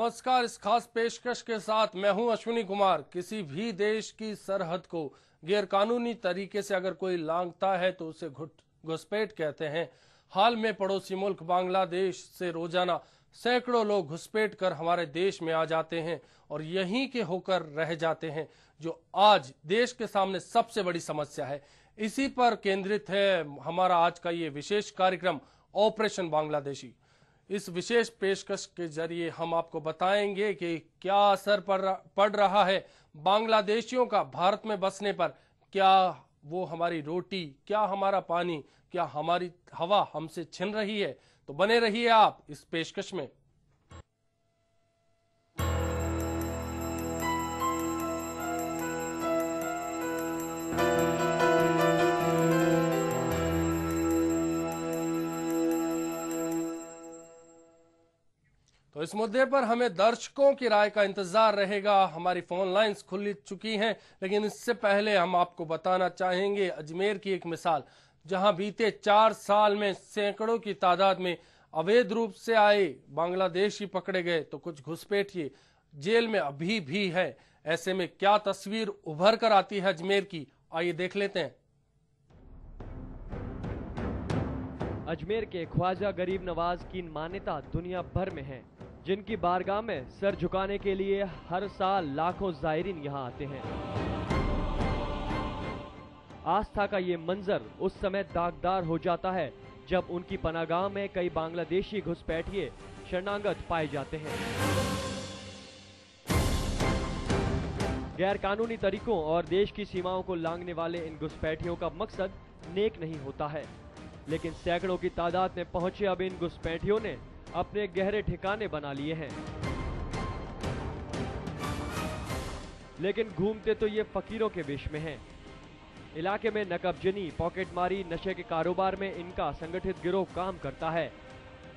नमस्कार। इस खास पेशकश के साथ मैं हूं अश्विनी कुमार। किसी भी देश की सरहद को गैरकानूनी तरीके से अगर कोई लांघता है तो उसे घुसपैठ कहते हैं। हाल में पड़ोसी मुल्क बांग्लादेश से रोजाना सैकड़ों लोग घुसपैठ कर हमारे देश में आ जाते हैं और यहीं के होकर रह जाते हैं, जो आज देश के सामने सबसे बड़ी समस्या है। इसी पर केंद्रित है हमारा आज का ये विशेष कार्यक्रम ऑपरेशन बांग्लादेशी। इस विशेष पेशकश के जरिए हम आपको बताएंगे कि क्या असर पड़ रहा है बांग्लादेशियों का भारत में बसने पर। क्या वो हमारी रोटी, क्या हमारा पानी, क्या हमारी हवा हमसे छिन रही है। तो बने रहिए आप इस पेशकश में। तो इस मुद्दे पर हमें दर्शकों की राय का इंतजार रहेगा। हमारी फोन लाइंस खुल चुकी हैं, लेकिन इससे पहले हम आपको बताना चाहेंगे अजमेर की एक मिसाल, जहां बीते 4 साल में सैकड़ों की तादाद में अवैध रूप से आए बांग्लादेशी पकड़े गए, तो कुछ घुसपैठिए जेल में अभी भी है। ऐसे में क्या तस्वीर उभर कर आती है अजमेर की, आइए देख लेते हैं। अजमेर के ख्वाजा गरीब नवाज की मान्यता दुनिया भर में है, जिनकी बारगाह में सर झुकाने के लिए हर साल लाखों जायरीन यहाँ आते हैं। आस्था का ये मंजर उस समय दागदार हो जाता है जब उनकी पनाहगाह में कई बांग्लादेशी घुसपैठिए शरणागत पाए जाते हैं। गैर कानूनी तरीकों और देश की सीमाओं को लांघने वाले इन घुसपैठियों का मकसद नेक नहीं होता है, लेकिन सैकड़ों की तादाद में पहुंचे अब इन घुसपैठियों ने अपने गहरे ठिकाने बना लिए हैं। लेकिन घूमते तो ये फकीरों के वेश में हैं। इलाके में नकबजनी, पॉकेटमारी, नशे के कारोबार में इनका संगठित गिरोह काम करता है।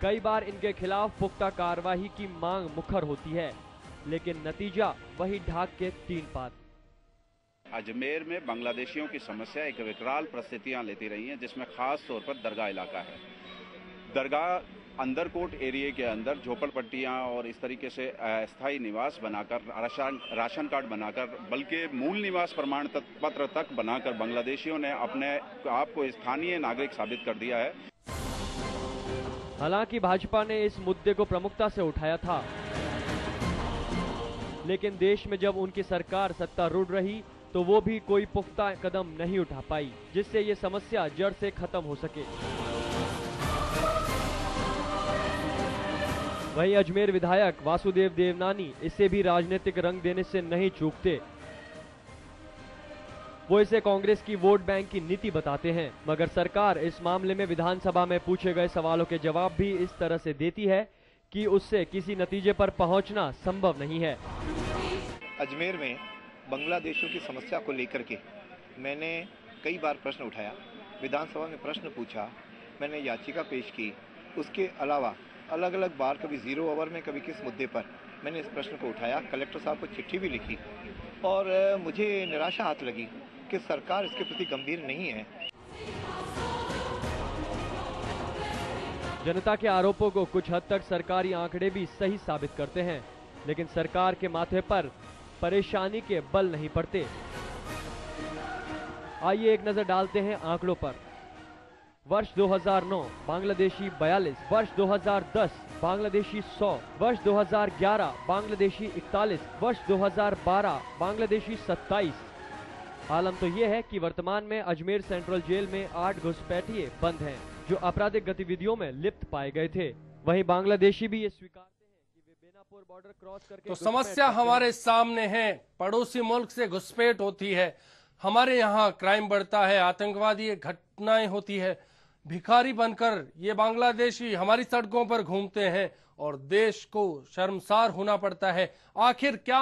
कई बार इनके खिलाफ पुख्ता कार्रवाई की मांग मुखर होती है, लेकिन नतीजा वही ढाक के 3 पात। अजमेर में बांग्लादेशियों की समस्या एक विकराल परिस्थितियां लेती रही हैं, जिसमें खास तौर पर दरगाह इलाका है। दरगाह अंदरकोट एरिया के अंदर झोपड़पट्टियां और इस तरीके से अस्थायी निवास बनाकर, राशन कार्ड बनाकर, बल्कि मूल निवास प्रमाण पत्र तक बनाकर बांग्लादेशियों ने अपने आप को स्थानीय नागरिक साबित कर दिया है। हालांकि भाजपा ने इस मुद्दे को प्रमुखता से उठाया था, लेकिन देश में जब उनकी सरकार सत्तारूढ़ रही तो वो भी कोई पुख्ता कदम नहीं उठा पाई, जिससे ये समस्या जड़ से खत्म हो सके। वहीं अजमेर विधायक वासुदेव देवनानी इसे भी राजनीतिक रंग देने से नहीं चूकते। वो इसे कांग्रेस की वोट बैंक की नीति बताते हैं, मगर सरकार इस मामले में विधानसभा में पूछे गए सवालों के जवाब भी इस तरह से देती है कि उससे किसी नतीजे पर पहुंचना संभव नहीं है। अजमेर में बांग्लादेशियों की समस्या को लेकर के मैंने कई बार प्रश्न उठाया, विधानसभा में प्रश्न पूछा, मैंने याचिका पेश की। उसके अलावा अलग अलग बार, कभी 0 ओवर में, कभी किस मुद्दे पर मैंने इस प्रश्न को उठाया। कलेक्टर साहब को चिट्ठी भी लिखी और मुझे निराशा हाथ लगी कि सरकार इसके प्रति गंभीर नहीं है। जनता के आरोपों को कुछ हद तक सरकारी आंकड़े भी सही साबित करते हैं, लेकिन सरकार के माथे पर परेशानी के बल नहीं पड़ते। आइए एक नजर डालते हैं आंकड़ों पर। वर्ष 2009 बांग्लादेशी 42, वर्ष 2010 बांग्लादेशी 100, वर्ष 2011 बांग्लादेशी 41, वर्ष 2012 बांग्लादेशी 27। आलम तो ये है कि वर्तमान में अजमेर सेंट्रल जेल में 8 घुसपैठिए बंद हैं, जो आपराधिक गतिविधियों में लिप्त पाए गए थे। वहीं बांग्लादेशी भी ये स्वीकारते हैं कि वे बेनापोर बॉर्डर क्रॉस करके तो समस्या हमारे सामने है। पड़ोसी मुल्क से घुसपैठ होती है, हमारे यहाँ क्राइम बढ़ता है, आतंकवादी घटनाएं होती है। भिखारी बनकर ये बांग्लादेशी हमारी सड़कों पर घूमते हैं और देश को शर्मसार होना पड़ता है। आखिर क्या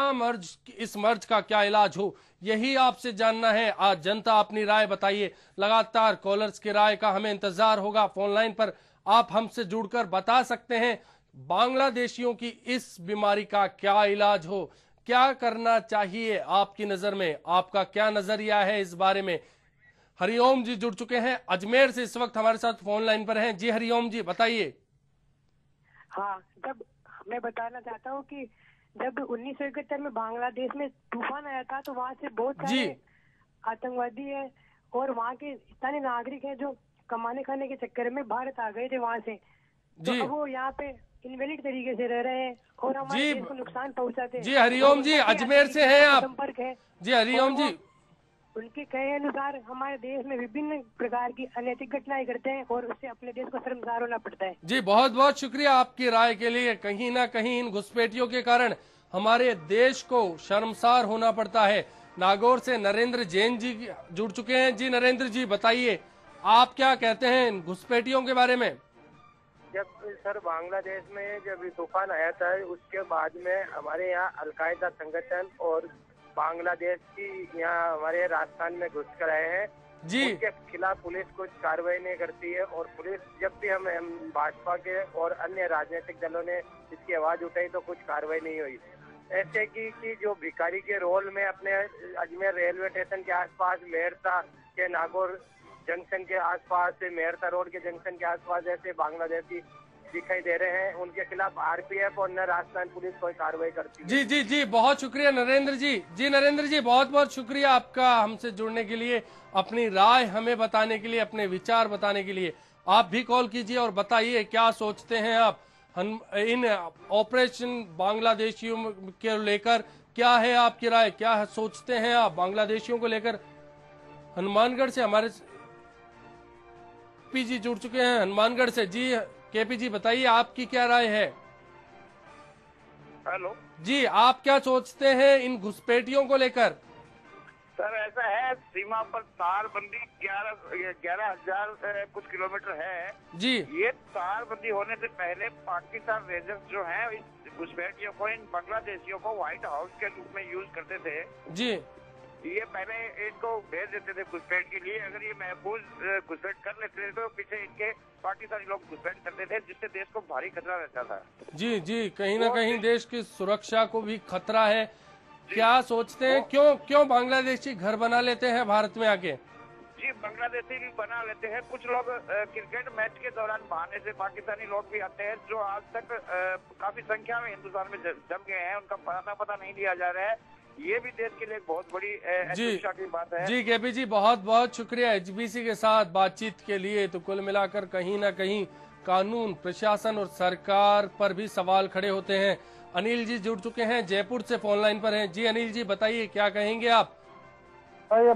इस मर्ज का क्या इलाज हो, यही आपसे जानना है। आज जनता अपनी राय बताइए। लगातार कॉलर्स की राय का हमें इंतजार होगा। फोन लाइन पर आप हमसे जुड़कर बता सकते हैं बांग्लादेशियों की इस बीमारी का क्या इलाज हो, क्या करना चाहिए आपकी नजर में, आपका क्या नजरिया है इस बारे में। हरिओम जी जुड़ चुके हैं अजमेर से, इस वक्त हमारे साथ फोन लाइन पर हैं। जी हरिओम जी, बताइए। हाँ, जब मैं बताना चाहता हूँ कि जब 1971 में बांग्लादेश में तूफान आया था तो वहाँ से बहुत सारे आतंकवादी है और वहाँ के स्थानीय नागरिक हैं जो कमाने खाने के चक्कर में भारत आ गए थे वहाँ से। तो अब वो यहाँ पे इनवैलिड तरीके से रह रहे हैं और हमारे देश को नुकसान पहुँचाते हैं। जी हरिओम जी, अजमेर से हैं आप? संपर्क है जी हरिओम जी। उनके कहे अनुसार हमारे देश में विभिन्न प्रकार की अनैतिक घटनाएं करते हैं और उससे अपने देश को शर्मसार होना पड़ता है। जी बहुत बहुत शुक्रिया आपकी राय के लिए। कहीं ना कहीं इन घुसपैठियों के कारण हमारे देश को शर्मसार होना पड़ता है। नागौर से नरेंद्र जैन जी जुड़ चुके हैं। जी नरेंद्र जी बताइए, आप क्या कहते हैं इन घुसपैठियों के बारे में? जब सर बांग्लादेश में जब तूफान आया था उसके बाद में हमारे यहाँ अलकायदा संगठन और बांग्लादेश की यहाँ हमारे राजस्थान में घुस कर आए हैं जी। उनके खिलाफ पुलिस कुछ कार्रवाई नहीं करती है और पुलिस जब भी हम भाजपा के और अन्य राजनीतिक दलों ने इसकी आवाज उठाई तो कुछ कार्रवाई नहीं हुई। ऐसे कि जो भिखारी के रोल में अपने अजमेर रेलवे स्टेशन के आसपास, मेहरता के नागौर जंक्शन के आसपास, मेहरता रोड के जंक्शन के आसपास ऐसे बांग्लादेशी दिखाई दे रहे हैं, उनके खिलाफ आरपीएफ और न राजस्थान पुलिस कोई कार्रवाई करती है। जी जी जी बहुत शुक्रिया नरेंद्र जी। जी नरेंद्र जी बहुत बहुत शुक्रिया आपका हमसे जुड़ने के लिए, अपनी राय हमें बताने के लिए, अपने विचार बताने के लिए। आप भी कॉल कीजिए और बताइए क्या सोचते हैं आप इन ऑपरेशन बांग्लादेशियों के लेकर। क्या है आपकी राय, क्या सोचते हैं आप बांग्लादेशियों को लेकर? हनुमानगढ़ से हमारे केपी जी जुड़ चुके हैं हनुमानगढ़ से। जी केपी जी बताइए आपकी क्या राय है? हेलो जी आप क्या सोचते हैं इन घुसपैठियों को लेकर? सर ऐसा है, सीमा पर तारबंदी 11,000 कुछ किलोमीटर है जी। ये तारबंदी होने से पहले पाकिस्तान रेंजर्स जो हैं इस घुसपैठियों को, इन बांग्लादेशियों को व्हाइट हाउस के रूप में यूज करते थे जी। ये पहले इनको भेज देते थे घुसपैठ के लिए। अगर ये महफूज घुसपैठ कर लेते थे तो पीछे इनके पाकिस्तानी लोग घुसपैठ करते थे, जिससे देश को भारी खतरा रहता था। जी जी कहीं ना कहीं देश की सुरक्षा को भी खतरा है। क्या सोचते हैं क्यों बांग्लादेशी घर बना लेते हैं भारत में आके? जी बांग्लादेशी भी बना लेते हैं। कुछ लोग क्रिकेट मैच के दौरान बहाने से पाकिस्तानी लोग भी आते हैं जो आज तक काफी संख्या में हिंदुस्तान में जम गए हैं, उनका पता नहीं लिया जा रहा है। ये भी देश के लिए बहुत बड़ी शिक्षा की बात है। जी केपी जी बहुत बहुत शुक्रिया एचबीसी के साथ बातचीत के लिए। तो कुल मिलाकर कहीं ना कहीं कानून, प्रशासन और सरकार पर भी सवाल खड़े होते हैं। अनिल जी जुड़ चुके हैं, जयपुर से फोन लाइन पर हैं। जी अनिल जी बताइए क्या कहेंगे आप? सर ये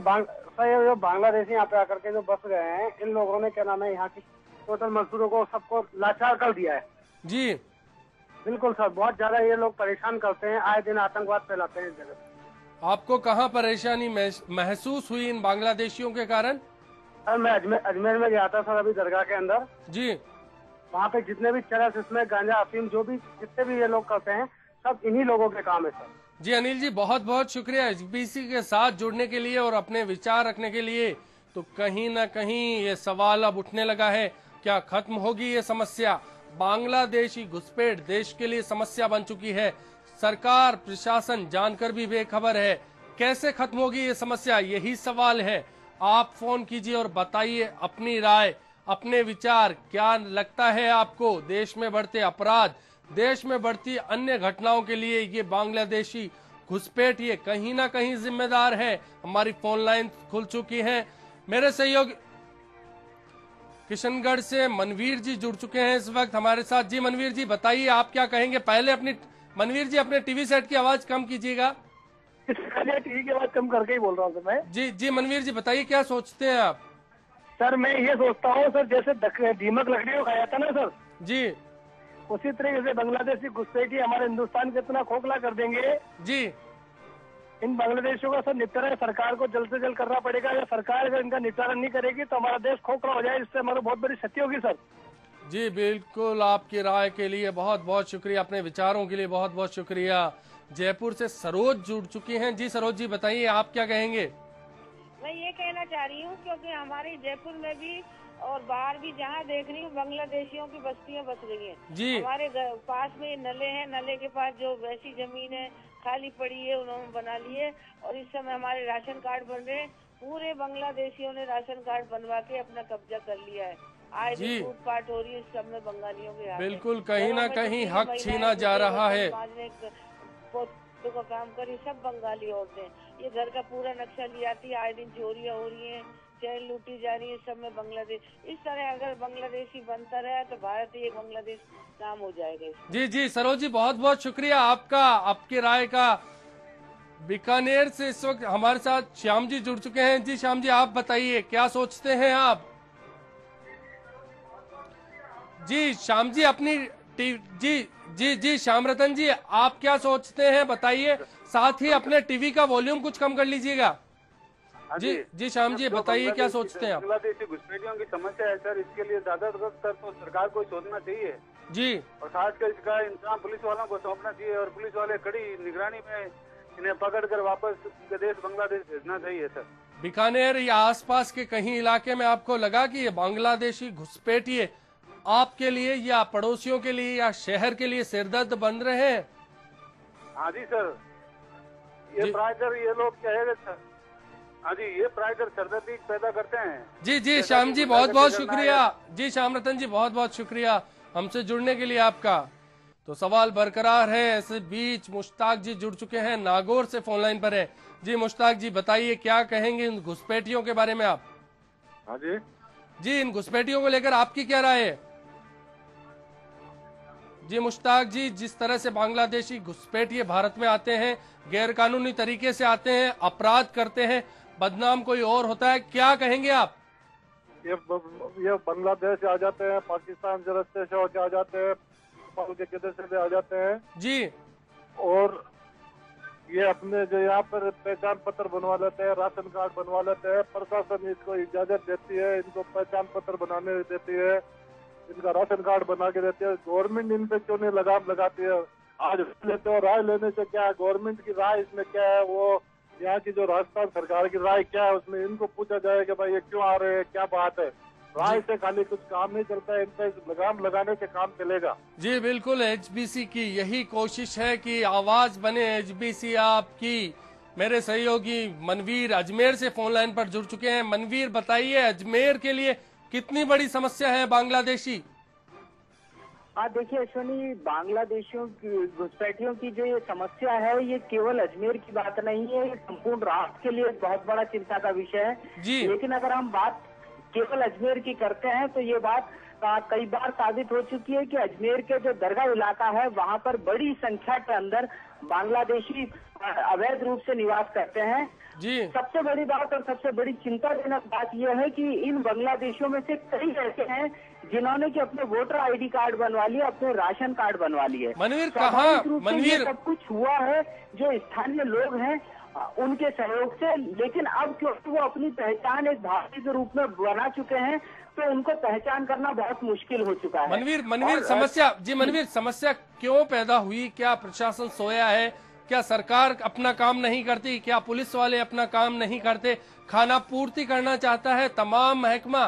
बांग्लादेशी यहाँ पे आकर के जो बस गए हैं, इन लोगों ने क्या नाम है यहाँ की टोटल मजदूरों को सबको लाचार कर दिया है। जी बिल्कुल सर, बहुत ज्यादा ये लोग परेशान करते हैं, आए दिन आतंकवाद फैलाते हैं इस जगह। आपको कहाँ परेशानी महसूस हुई इन बांग्लादेशियों के कारण? सर मैं अजमेर में गया था सर अभी दरगाह के अंदर जी। वहाँ पे जितने भी चरस इसमें गांजा अफीम जो भी जितने भी ये लोग करते हैं सब इन्हीं लोगों के काम है सर। जी अनिल जी बहुत बहुत शुक्रिया एचबीसी के साथ जुड़ने के लिए और अपने विचार रखने के लिए। तो कहीं ना कहीं ये सवाल अब उठने लगा है, क्या खत्म होगी ये समस्या? बांग्लादेशी घुसपैठ देश के लिए समस्या बन चुकी है। सरकार, प्रशासन जानकर भी बेखबर है। कैसे खत्म होगी ये समस्या, यही सवाल है। आप फोन कीजिए और बताइए अपनी राय, अपने विचार। क्या लगता है आपको देश में बढ़ते अपराध, देश में बढ़ती अन्य घटनाओं के लिए ये बांग्लादेशी घुसपैठ ये कहीं ना कहीं जिम्मेदार है? हमारी फोन लाइन खुल चुकी है। मेरे सहयोगी किशनगढ़ से मनवीर जी जुड़ चुके हैं इस वक्त हमारे साथ। जी मनवीर जी बताइए आप क्या कहेंगे? पहले मनवीर जी अपने टीवी सेट की आवाज कम कीजिएगा। टीवी की आवाज कम करके ही बोल रहा हूँ सर मैं। जी मनवीर जी बताइए क्या सोचते हैं आप? सर मैं ये सोचता हूँ सर, जैसे दीमक लकड़ी को खाया था ना सर जी, उसी तरीके से बांग्लादेशी घुसपैठी हमारे हिंदुस्तान को इतना खोखला कर देंगे। जी इन बांग्लादेशियों का सर निपटारा सरकार को जल्द से जल्द करना पड़ेगा। या सरकार अगर इनका निपटारा नहीं करेगी तो हमारा देश खोखला हो जाए, इससे हमारी बहुत बड़ी क्षति होगी सर। जी बिल्कुल, आपकी राय के लिए बहुत बहुत शुक्रिया, अपने विचारों के लिए बहुत बहुत शुक्रिया। जयपुर से सरोज जुड़ चुकी हैं। जी सरोज जी बताइए आप क्या कहेंगे? मैं ये कहना चाह रही हूँ क्योंकि हमारे जयपुर में भी और बाहर भी जहाँ देख रही हूँ बांग्लादेशियों की बस्तियाँ बस रही हैं। जी हमारे पास में नले हैं, नले के पास जो वैसी जमीन है खाली पड़ी है उन्होंने बना लिए और इस समय हमारे राशन कार्ड बन रहे हैं। पूरे बांग्लादेशियों ने राशन कार्ड बनवा के अपना कब्जा कर लिया है। आए जी। दिन लूटपाट हो रही है, सब में बंगालियों के हाथ है। बिल्कुल कहीं घरों ना में तो कहीं तीन हक महिलाएं छीना जा घुसे, रहा है। समाज ने पोतों का काम करी, सब बंगाली औरतें। ये घर का पूरा नक्शा ले आती है, आए दिन चोरियां हो रही हैं, चैन लूटी जा रही है, सब में बांग्लादेश। इस तरह अगर बांग्लादेशी बनता रहा तो भारत ही एक बांग्लादेश नाम हो जाएगा इसका। जी जी सरोज जी, बहुत बहुत शुक्रिया आपका, आपकी राय का। बीकानेर से इस वक्त हमारे साथ श्याम जी जुड़ चुके हैं। जी श्याम जी, आप बताइए क्या सोचते हैं आप? जी श्याम जी, अपनी जी जी जी श्याम रतन जी, आप क्या सोचते हैं बताइए। साथ ही अपने टीवी का वॉल्यूम कुछ कम कर लीजिएगा। जी जी श्याम जी, बताइए क्या सोचते हैं आप? बांग्लादेशी घुसपैठियों की समस्या है सर, इसके लिए ज्यादातर तो सरकार को सोचना चाहिए जी, और खासकर इसका इंतजाम पुलिस वालों को सौंपना चाहिए और पुलिस वाले कड़ी निगरानी में इन्हें पकड़कर वापस उनके देश बांग्लादेश भेजना चाहिए सर। बीकानेर या आसपास के कहीं इलाके में आपको लगा कि ये बांग्लादेशी घुसपैठिए आपके लिए या पड़ोसियों के लिए या शहर के लिए सिरदर्द बन रहे हैं? हाँ जी सर, ये प्रायकर ये लोग क्या है सर, हाँ जी, ये प्रायकर सरदर्दी पैदा करते हैं। जी जी श्याम जी, बहुत बहुत शुक्रिया। जी श्याम रतन जी, बहुत बहुत शुक्रिया हमसे जुड़ने के लिए आपका। तो सवाल बरकरार है। इस बीच मुश्ताक जी जुड़ चुके हैं, नागौर से फोन लाइन पर है। जी मुश्ताक जी, बताइए क्या कहेंगे इन घुसपैठियों के बारे में आप? हाँ जी जी, इन घुसपैठियों को लेकर आपकी क्या राय है? जी मुश्ताक जी, जिस तरह से बांग्लादेशी घुसपैठिए भारत में आते हैं, गैर कानूनी तरीके से आते हैं, अपराध करते हैं, बदनाम कोई और होता है, क्या कहेंगे आप? ये बांग्लादेश से आ जाते हैं, पाकिस्तान से रास्ते से होके आ जाते हैं, नेपाल के किधर से भी आ जाते हैं जी, और ये अपने जो यहाँ पर पहचान पत्र बनवा लेते हैं, राशन कार्ड बनवा लेते हैं। प्रशासन इसको इजाजत देती है, इनको पहचान पत्र बनाने देती है, इनका राशन कार्ड बना के देती है। गवर्नमेंट इन पे क्यों नहीं लगाम लगाती है? आज लेते हो, राय लेने से क्या है, गवर्नमेंट की राय इसमें क्या है, वो यहाँ की जो राजस्थान सरकार की राय क्या है, उसमें इनको पूछा जाए कि भाई ये क्यों आ रहे हैं, क्या बात है। राय से खाली कुछ काम नहीं चलता है, इन पे लगाम लगाने से काम चलेगा। जी बिल्कुल, एचबीसी की यही कोशिश है कि आवाज बने एचबीसी आपकी। मेरे सहयोगी मनवीर अजमेर से फोन लाइन पर जुड़ चुके हैं। मनवीर, बताइए अजमेर के लिए कितनी बड़ी समस्या है बांग्लादेशी? हाँ देखिए अश्विनी, बांग्लादेशियों की घुसपैठियों की जो ये समस्या है, ये केवल अजमेर की बात नहीं है, ये संपूर्ण राष्ट्र के लिए एक बहुत बड़ा चिंता का विषय है जी। लेकिन अगर हम बात केवल अजमेर की करते हैं तो ये बात कई बार साबित हो चुकी है कि अजमेर के जो दरगाह इलाका है, वहाँ पर बड़ी संख्या के अंदर बांग्लादेशी अवैध रूप से निवास करते हैं जी। सबसे बड़ी बात और सबसे बड़ी चिंताजनक बात यह है कि इन बांग्लादेशियों में से कई ऐसे हैं जिन्होंने कि अपने वोटर आईडी कार्ड बनवा लिए, अपने राशन कार्ड बनवा लिए। मनवीर कहाँ, मनवीर सब कुछ हुआ है जो स्थानीय लोग हैं उनके सहयोग से, लेकिन अब क्योंकि वो अपनी पहचान एक भारतीय के रूप में बना चुके हैं तो उनको पहचान करना बहुत मुश्किल हो चुका है। मनवीर समस्या, जी मनवीर, समस्या क्यों पैदा हुई? क्या प्रशासन सोया है? क्या सरकार अपना काम नहीं करती? क्या पुलिस वाले अपना काम नहीं करते? खाना पूर्ति करना चाहता है तमाम महकमा?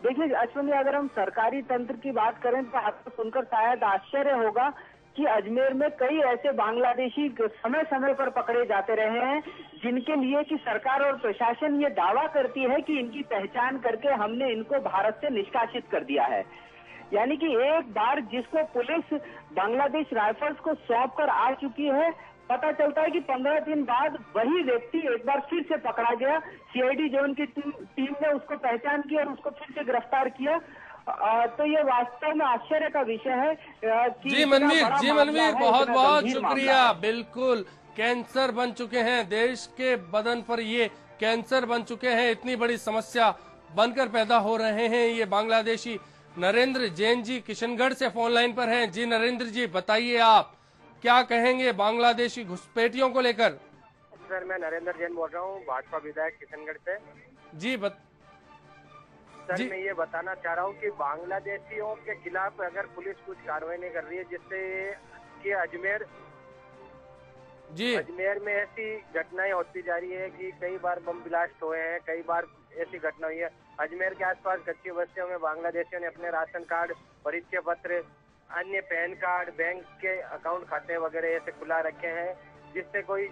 देखिए अश्विनी, अगर हम सरकारी तंत्र की बात करें तो आपको सुनकर शायद आश्चर्य होगा कि अजमेर में कई ऐसे बांग्लादेशी समय समय पर पकड़े जाते रहे हैं जिनके लिए कि सरकार और प्रशासन ये दावा करती है कि इनकी पहचान करके हमने इनको भारत से निष्कासित कर दिया है। यानी कि एक बार जिसको पुलिस बांग्लादेश राइफल्स को सौंप कर आ चुकी है, पता चलता है कि 15 दिन बाद वही व्यक्ति एक बार फिर से पकड़ा गया। सीआईडी जोन की टीम ने उसको पहचान किया और उसको फिर से गिरफ्तार किया। तो ये वास्तव में आश्चर्य का विषय है कि जी मनवीर, बहुत बहुत शुक्रिया। बिल्कुल, कैंसर बन चुके हैं देश के बदन पर, ये कैंसर बन चुके हैं, इतनी बड़ी समस्या बनकर पैदा हो रहे हैं ये बांग्लादेशी। नरेंद्र जैन जी किशनगढ़ से फोन लाइन पर हैं। जी नरेंद्र जी, बताइए आप क्या कहेंगे बांग्लादेशी घुसपैठियों को लेकर? सर मैं नरेंद्र जैन बोल रहा हूँ, भाजपा विधायक किशनगढ़ से। जी सर मैं ये बताना चाह रहा हूँ कि बांग्लादेशियों के खिलाफ अगर पुलिस कुछ कार्रवाई नहीं कर रही है, जिससे कि अजमेर में ऐसी घटनाएं होती जा रही है कि कई बार बम ब्लास्ट हुए हैं, कई बार ऐसी घटना हुई है। अजमेर के आसपास कच्ची बस्तियों में बांग्लादेशियों ने अपने राशन कार्ड, परिचय पत्र, अन्य पैन कार्ड, बैंक के अकाउंट खाते वगैरह ऐसे खुला रखे हैं, जिससे कोई